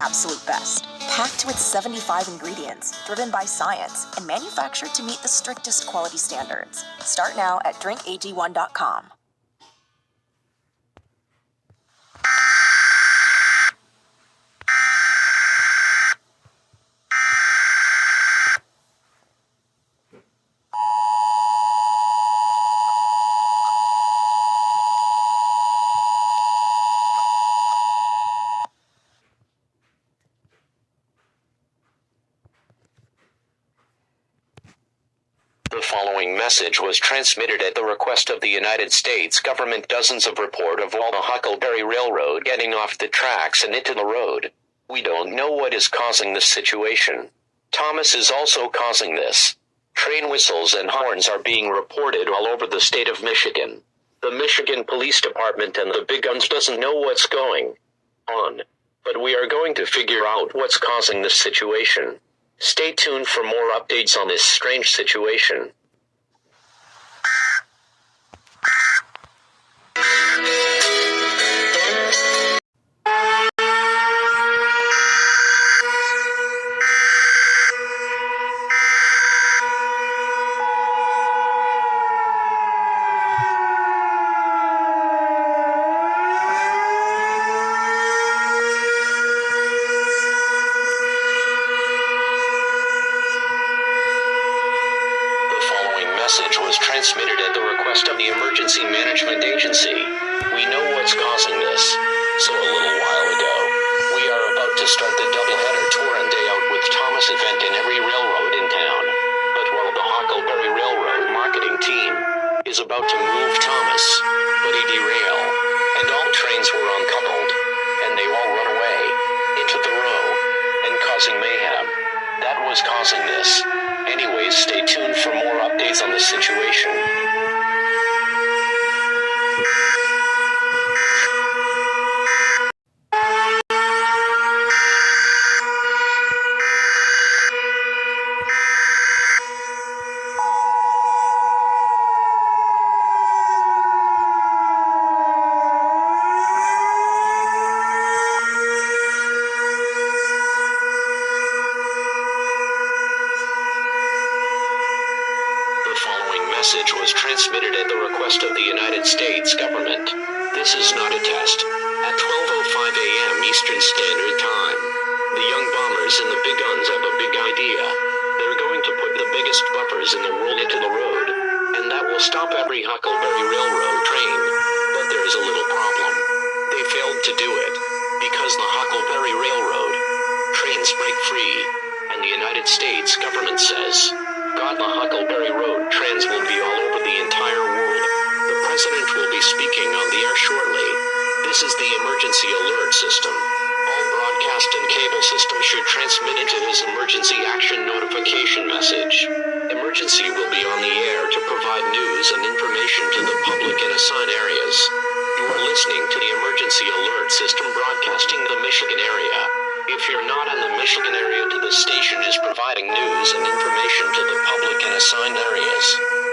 Absolute best. Packed with 75 ingredients, driven by science, and manufactured to meet the strictest quality standards. Start now at drinkag1.com. The following message was transmitted at the request of the United States government. Dozens of report of all the Huckleberry Railroad getting off the tracks and into the road. We don't know what is causing this situation. Thomas is also causing this. Train whistles and horns are being reported all over the state of Michigan. The Michigan Police Department and the big guns doesn't know what's going on. But we are going to figure out what's causing this situation. Stay tuned for more updates on this strange situation. Message was transmitted at the request of the Emergency Management Agency. We know what's causing this. So a little while ago, we are about to start the doubleheader tour and day out with Thomas event in every railroad in town. But while the Hakleberry Railroad marketing team is about to move Thomas, but he derail, and all trains were uncoupled, and they all run away into the row, and causing mayhem. That was causing this. Anyways, stay tuned for more updates on the situation. Message was transmitted at the request of the United States government. This is not a test. At 12:05 a.m. Eastern Standard Time, the young bombers and the big guns have a big idea. They're going to put the biggest buffers in the world into the road, and that will stop every Huckleberry Railroad train. But there is a little problem. They failed to do it, because the Huckleberry Railroad trains break free, and the United States government says, God, the Huckleberry Road trains will be all over the entire world. The president will be speaking on the air shortly. This is the emergency alert system. All broadcast and cable systems should transmit into his emergency action notification message. Emergency will be on the air to provide news and information to the public in assigned areas. You are listening to the emergency alert system broadcasting the Michigan area. If you're not in the Michigan area, the station is providing news and information to the public in assigned areas.